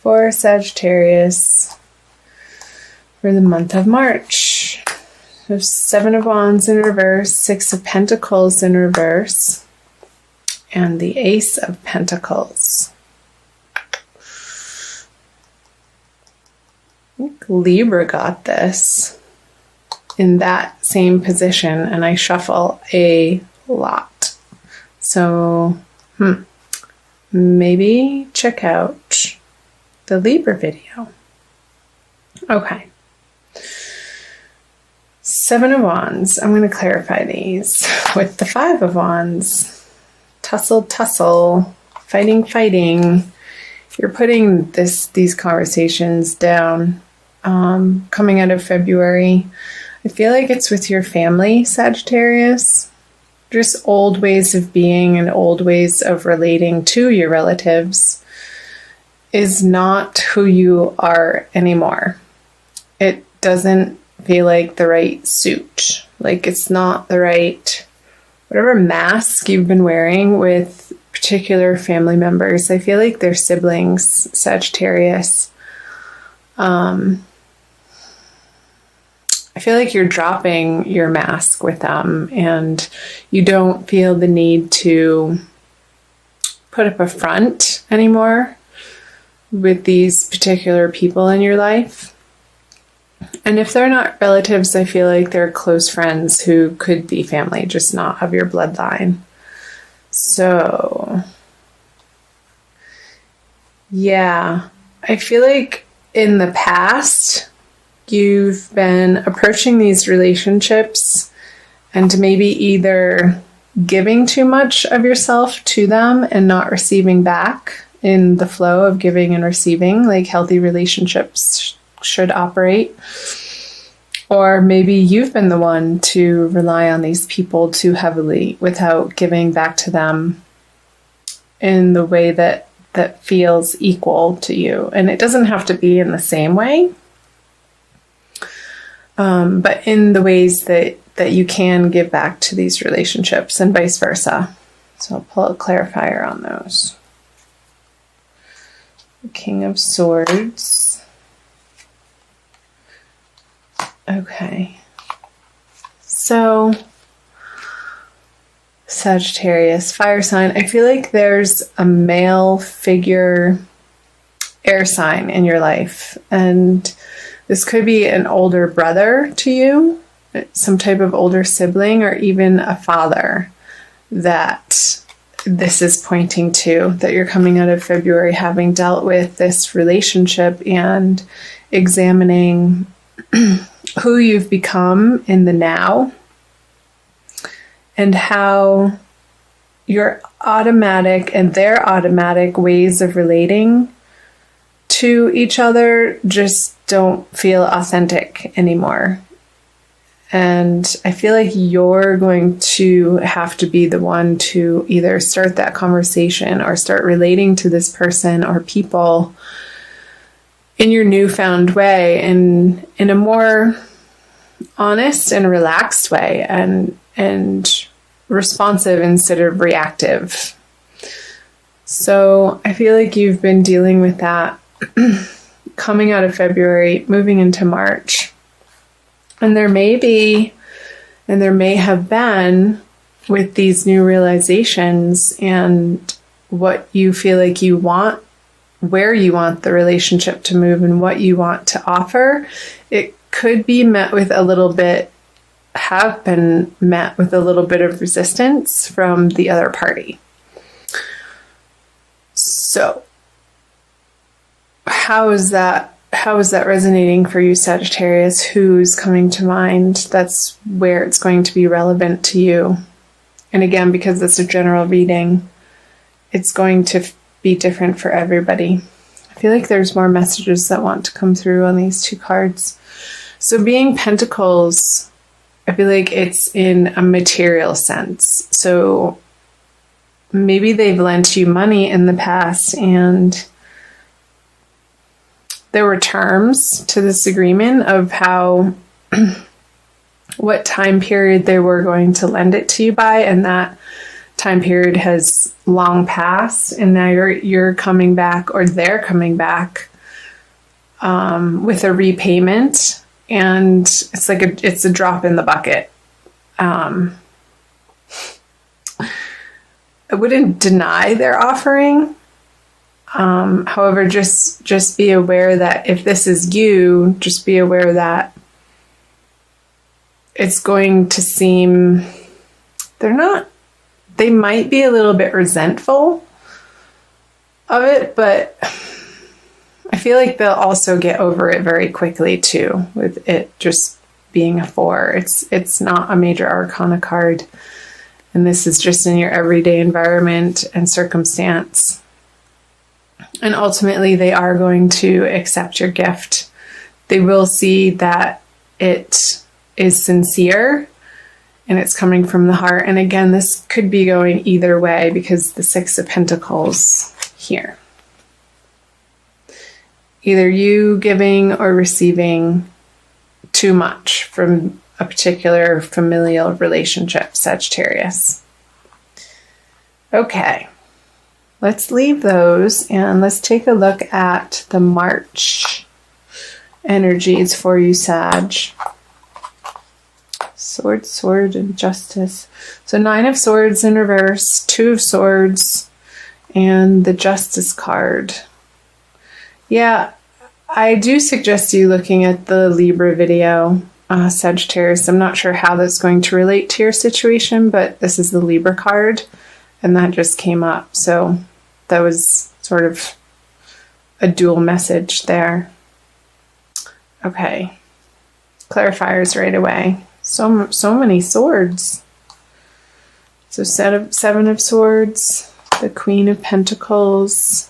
for Sagittarius for the month of March. So 7 of Wands in reverse, 6 of Pentacles in reverse, and the Ace of Pentacles. I think Libra got this in that same position, and I shuffle a lot. So, maybe check out the Libra video. Okay. 7 of Wands. I'm going to clarify these with the 5 of Wands. Tussle, fighting. You're putting these conversations down. Coming out of February, I feel like it's with your family, Sagittarius. Just old ways of being and old ways of relating to your relatives is not who you are anymore. It doesn't feel like the right suit. Like it's not the right, whatever mask you've been wearing with particular family members. I feel like they're siblings, Sagittarius. I feel like you're dropping your mask with them and you don't feel the need to put up a front anymore with these particular people in your life. And if they're not relatives, I feel like they're close friends who could be family, just not of your bloodline. So, yeah, I feel like in the past, you've been approaching these relationships and maybe either giving too much of yourself to them and not receiving back in the flow of giving and receiving, like healthy relationships should operate. Or maybe you've been the one to rely on these people too heavily without giving back to them in the way that feels equal to you. And it doesn't have to be in the same way. But in the ways that you can give back to these relationships and vice versa. So I'll pull a clarifier on those. The King of Swords. Okay. So, Sagittarius, fire sign. I feel like there's a male figure, air sign in your life. And this could be an older brother to you, some type of older sibling, or even a father that this is pointing to, that you're coming out of February having dealt with this relationship and examining who you've become in the now and how your automatic and their automatic ways of relating to each other just don't feel authentic anymore. And I feel like you're going to have to be the one to either start that conversation or start relating to this person or people in your newfound way and in a more honest and relaxed way and responsive instead of reactive. So I feel like you've been dealing with that coming out of February, moving into March. And there may have been, with these new realizations and what you feel like you want, where you want the relationship to move and what you want to offer, it could be met with a little bit, have been met with a little bit of resistance from the other party. So, how is that resonating for you, Sagittarius? Who's coming to mind? That's where it's going to be relevant to you. And again, because it's a general reading, it's going to be different for everybody. I feel like there's more messages that want to come through on these two cards. So being Pentacles, I feel like it's in a material sense. So maybe they've lent you money in the past and there were terms to this agreement of how, what time period they were going to lend it to you by, and that time period has long passed, and now you're coming back, or they're coming back with a repayment, and it's like it's a drop in the bucket. I wouldn't deny their offering. However, just be aware that if this is you, just be aware that it's going to seem, they might be a little bit resentful of it, but I feel like they'll also get over it very quickly too, with it just being a 4. It's not a major arcana card, and this is just in your everyday environment and circumstance. And ultimately, they are going to accept your gift. They will see that it is sincere and it's coming from the heart. And again, this could be going either way because the 6 of Pentacles here. Either you giving or receiving too much from a particular familial relationship, Sagittarius. Okay. Let's leave those and let's take a look at the March energies for you, Sag. Sword, sword, and justice. So 9 of Swords in reverse, 2 of Swords, and the Justice card. Yeah, I do suggest you looking at the Libra video, Sagittarius. I'm not sure how that's going to relate to your situation, but this is the Libra card, and that just came up. So that was sort of a dual message there. Okay. Clarifiers right away. So many swords. So 7 of Swords, the Queen of Pentacles,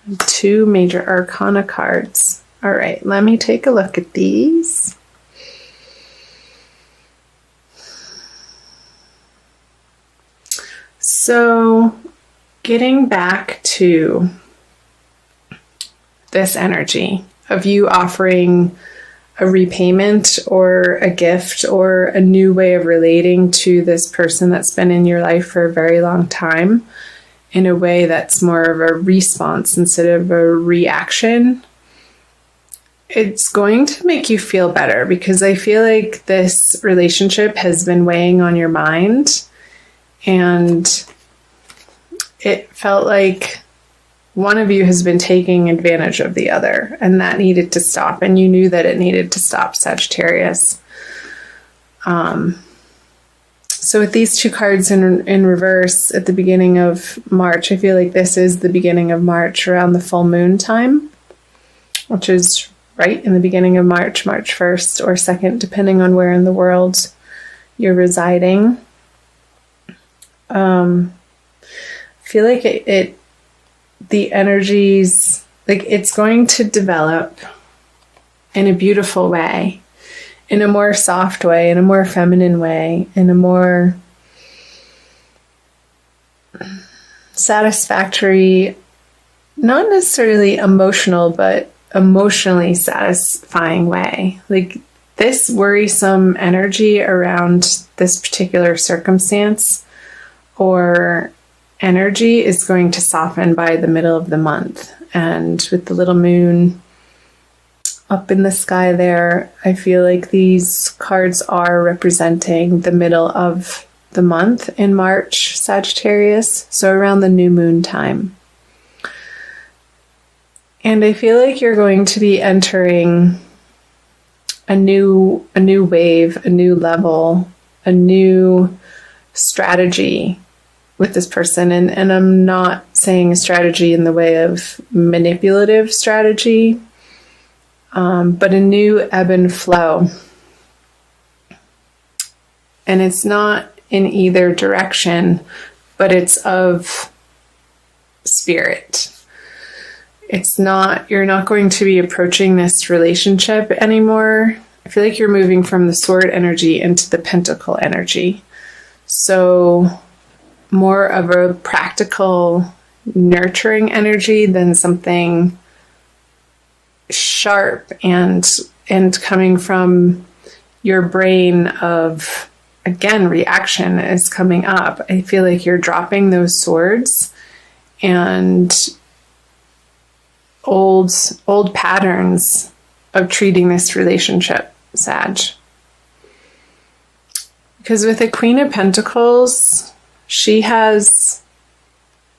and 2 major arcana cards. All right, let me take a look at these. So getting back to this energy of you offering a repayment or a gift or a new way of relating to this person that's been in your life for a very long time in a way that's more of a response instead of a reaction, it's going to make you feel better, because I feel like this relationship has been weighing on your mind, and it felt like one of you has been taking advantage of the other, and that needed to stop. And you knew that it needed to stop, Sagittarius. So with these 2 cards in reverse at the beginning of March, I feel like this is the beginning of March around the full moon time, which is right in the beginning of March, March 1st or 2nd, depending on where in the world you're residing. I feel like the energies, like it's going to develop in a beautiful way, in a more soft way, in a more feminine way, in a more satisfactory, not necessarily emotional, but emotionally satisfying way. Like this worrisome energy around this particular circumstance or energy is going to soften by the middle of the month. And with the little moon up in the sky there, I feel like these cards are representing the middle of the month in March, Sagittarius, so around the new moon time. And I feel like you're going to be entering a new wave, a new level, a new strategy with this person. And I'm not saying a strategy in the way of manipulative strategy, but a new ebb and flow. And it's not in either direction, but it's of spirit. It's not, you're not going to be approaching this relationship anymore. I feel like you're moving from the sword energy into the pentacle energy. So more of a practical, nurturing energy than something sharp and coming from your brain of, again, reaction is coming up. I feel like you're dropping those swords and old patterns of treating this relationship, Sag. Because with the Queen of Pentacles, she has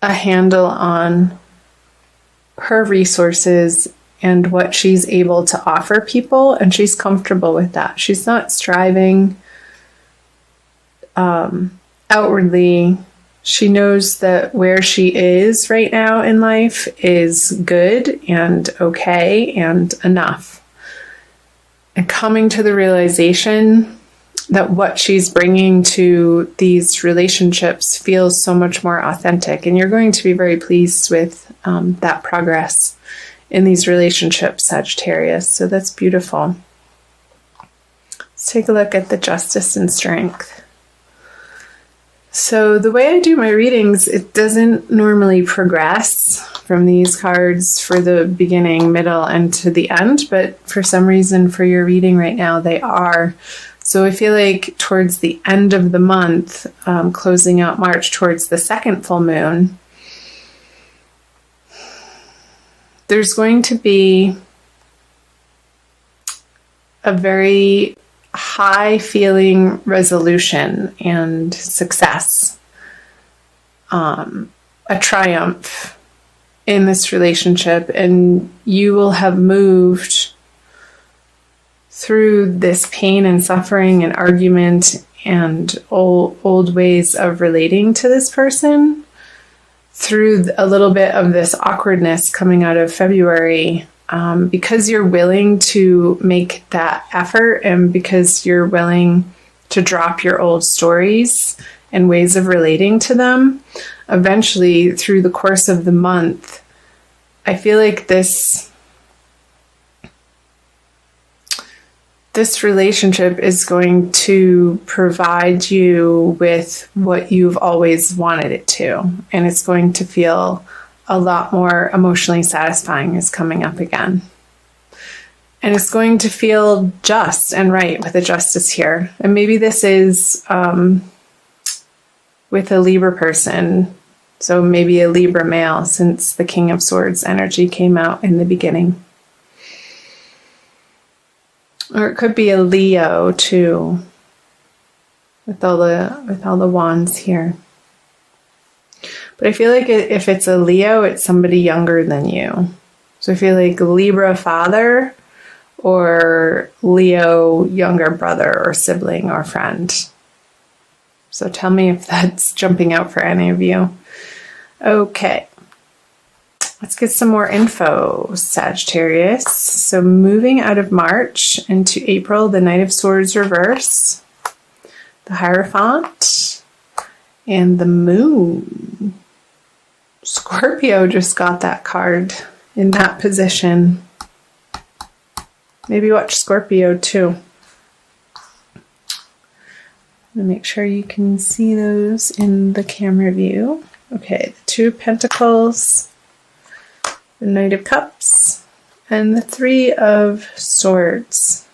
a handle on her resources and what she's able to offer people, and she's comfortable with that. She's not striving outwardly. She knows that where she is right now in life is good and okay and enough. And coming to the realization that what she's bringing to these relationships feels so much more authentic. And you're going to be very pleased with that progress in these relationships, Sagittarius. So that's beautiful. Let's take a look at the Justice and Strength. So the way I do my readings, it doesn't normally progress from these cards for the beginning, middle, and to the end, but for some reason for your reading right now, they are. So I feel like towards the end of the month, closing out March towards the second full moon, there's going to be a very high feeling resolution and success, a triumph in this relationship, and you will have moved through this pain and suffering and argument and old ways of relating to this person, through a little bit of this awkwardness coming out of February, because you're willing to make that effort and because you're willing to drop your old stories and ways of relating to them. Eventually, through the course of the month, I feel like this relationship is going to provide you with what you've always wanted it to. And it's going to feel a lot more emotionally satisfying is coming up again. And it's going to feel just and right with the Justice here. And maybe this is with a Libra person. So maybe a Libra male, since the King of Swords energy came out in the beginning. Or it could be a Leo too, with all the wands here. But I feel like if it's a Leo, it's somebody younger than you. So I feel like Libra father or Leo younger brother or sibling or friend. So tell me if that's jumping out for any of you. Okay. Let's get some more info, Sagittarius. So moving out of March into April, the Knight of Swords reverse, the Hierophant, and the Moon. Scorpio just got that card in that position. Maybe watch Scorpio too. Make sure you can see those in the camera view. Okay, the Two of Pentacles, the Knight of Cups, and the Three of Swords.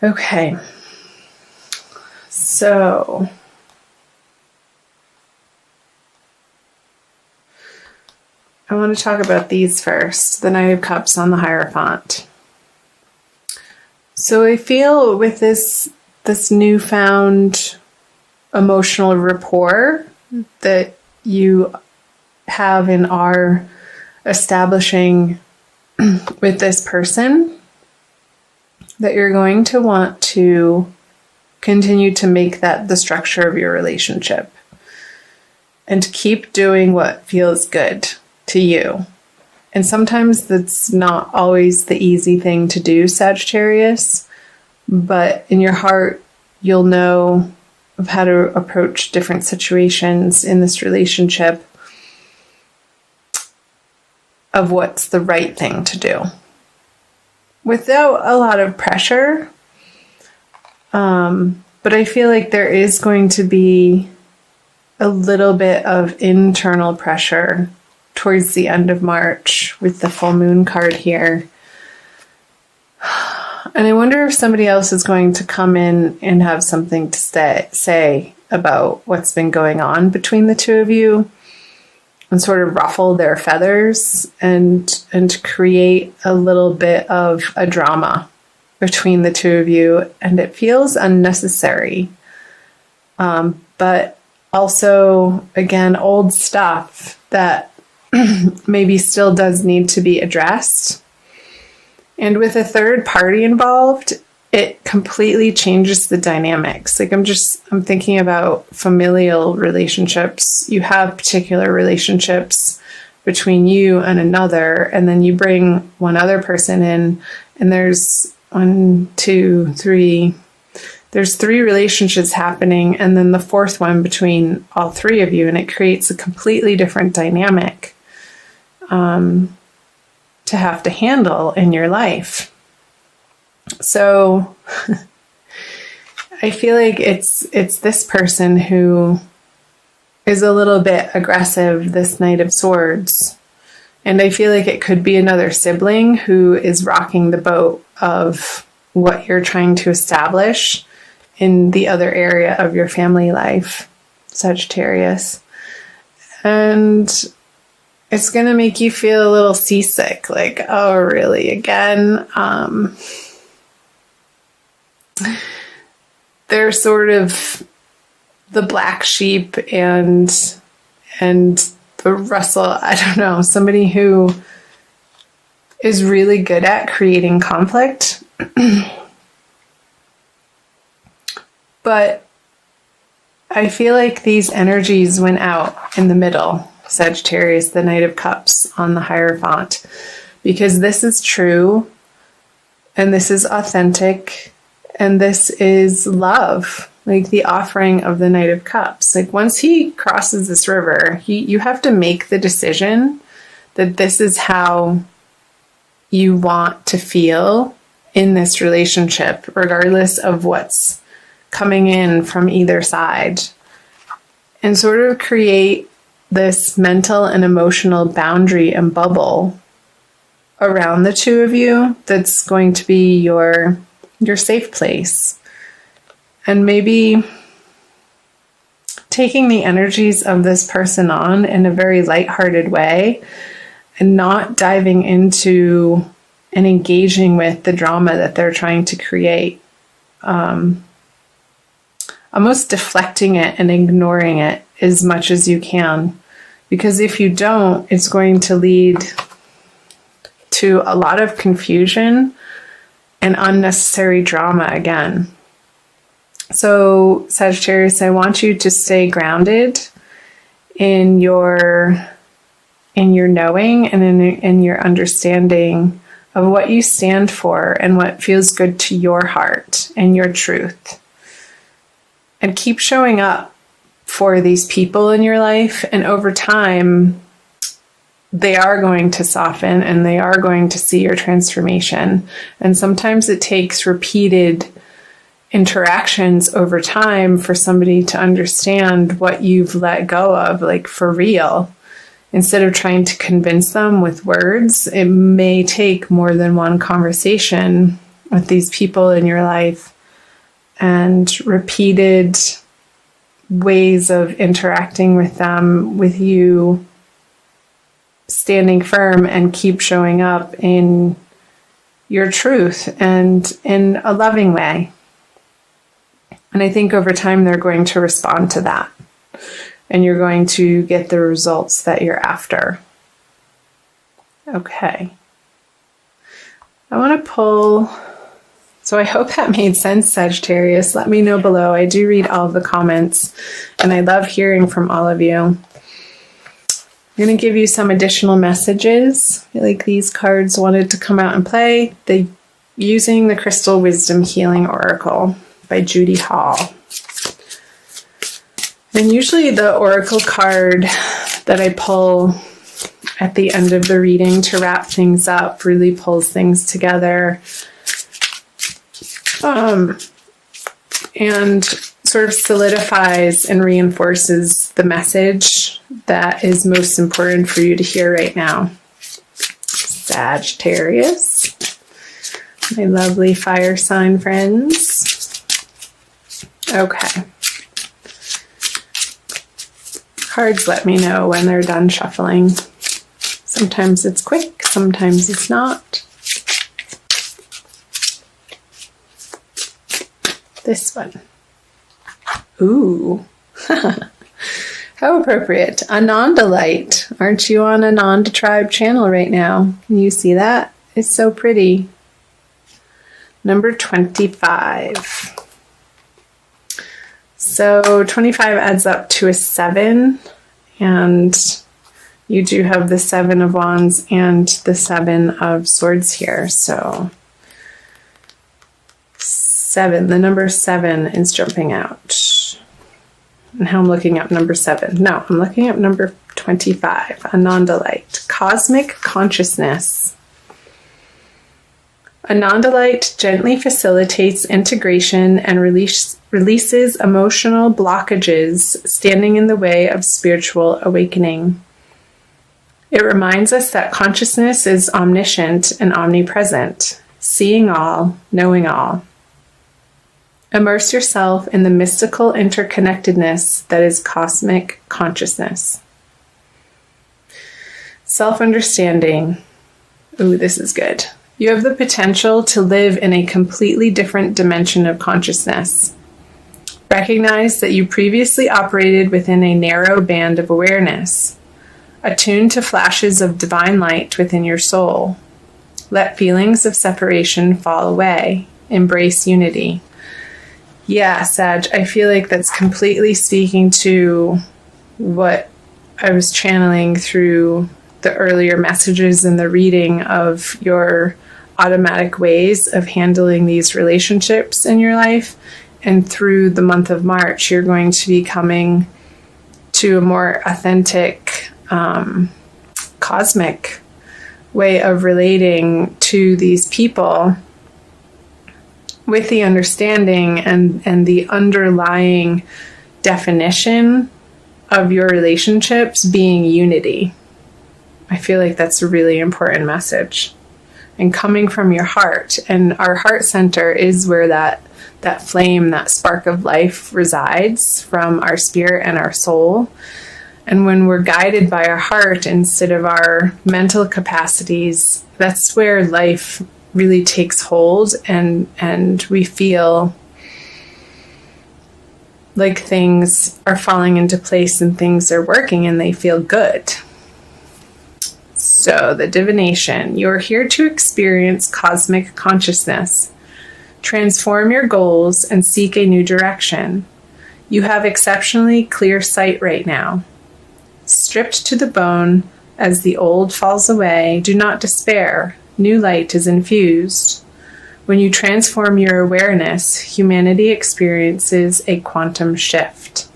Okay, so I want to talk about these first. The Knight of Cups on the Hierophant. So I feel with this newfound emotional rapport that you have and are establishing with this person, that you're going to want to continue to make that the structure of your relationship and keep doing what feels good to you. And sometimes that's not always the easy thing to do, Sagittarius, but in your heart, you'll know of how to approach different situations in this relationship, of what's the right thing to do without a lot of pressure. But I feel like there is going to be a little bit of internal pressure towards the end of March with the full moon card here. And I wonder if somebody else is going to come in and have something to say about what's been going on between the two of you, and sort of ruffle their feathers and create a little bit of a drama between the two of you, and it feels unnecessary. But also, again, old stuff that maybe still does need to be addressed. And with a third party involved, it completely changes the dynamics. Like I'm thinking about familial relationships. You have particular relationships between you and another, and then you bring one other person in, and there's there's 3 relationships happening, and then the fourth one between all 3 of you, and it creates a completely different dynamic to have to handle in your life. So I feel like it's this person who is a little bit aggressive, this Knight of Swords. And I feel like it could be another sibling who is rocking the boat of what you're trying to establish in the other area of your family life, Sagittarius. And it's going to make you feel a little seasick, like, oh, really, again? They're sort of the black sheep and the Russell, I don't know, somebody who is really good at creating conflict. But I feel like these energies went out in the middle, Sagittarius, the Knight of Cups on the Hierophant, because this is true, and this is authentic, and this is love, like the offering of the Knight of Cups. Like once he crosses this river, you have to make the decision that this is how you want to feel in this relationship, regardless of what's coming in from either side, and sort of create this mental and emotional boundary and bubble around the two of you that's going to be your safe place. And maybe taking the energies of this person on in a very lighthearted way and not diving into and engaging with the drama that they're trying to create. Almost deflecting it and ignoring it as much as you can. Because if you don't, it's going to lead to a lot of confusion and unnecessary drama again. So, Sagittarius, I want you to stay grounded in your knowing and in your understanding of what you stand for and what feels good to your heart and your truth. And keep showing up for these people in your life, and over time, they are going to soften and they are going to see your transformation. And sometimes it takes repeated interactions over time for somebody to understand what you've let go of, like for real. Instead of trying to convince them with words, it may take more than one conversation with these people in your life and repeated ways of interacting with them, with you standing firm and keep showing up in your truth and in a loving way. And I think over time they're going to respond to that, and you're going to get the results that you're after. Okay. I want to pull. So I hope that made sense, Sagittarius. Let me know below. I do read all of the comments, and I love hearing from all of you. I'm going to give you some additional messages. I feel like these cards wanted to come out and play. Using the Crystal Wisdom Healing Oracle by Judy Hall. And usually the oracle card that I pull at the end of the reading to wrap things up really pulls things together. And sort of solidifies and reinforces the message that is most important for you to hear right now. Sagittarius, my lovely fire sign friends. Okay. Cards let me know when they're done shuffling. Sometimes it's quick, sometimes it's not. This one. Ooh. How appropriate. Ananda light. Aren't you on Ananda tribe channel right now? Can you see that? It's so pretty. Number 25. So 25 adds up to a 7, and you do have the 7 of Wands and the 7 of Swords here. So 7, the number 7 is jumping out. And how I'm looking up number 7. No, I'm looking up number 25, Ananda light, cosmic consciousness. Ananda light gently facilitates integration and releases emotional blockages standing in the way of spiritual awakening. It reminds us that consciousness is omniscient and omnipresent, seeing all, knowing all. Immerse yourself in the mystical interconnectedness that is cosmic consciousness. Self-understanding. Ooh, this is good. You have the potential to live in a completely different dimension of consciousness. Recognize that you previously operated within a narrow band of awareness, attuned to flashes of divine light within your soul. Let feelings of separation fall away. Embrace unity. Yeah, Sag, I feel like that's completely speaking to what I was channeling through the earlier messages in the reading of your automatic ways of handling these relationships in your life. And through the month of March, you're going to be coming to a more authentic, cosmic way of relating to these people with the understanding and the underlying definition of your relationships being unity. I feel like that's a really important message. And coming from your heart, and our heart center is where that flame, that spark of life resides from our spirit and our soul. And when we're guided by our heart instead of our mental capacities, that's where life really takes hold, and we feel like things are falling into place and things are working and they feel good. So the divination, you're here to experience cosmic consciousness, transform your goals, and seek a new direction. You have exceptionally clear sight right now. Stripped to the bone as the old falls away, do not despair. New light is infused. When you transform your awareness, humanity experiences a quantum shift.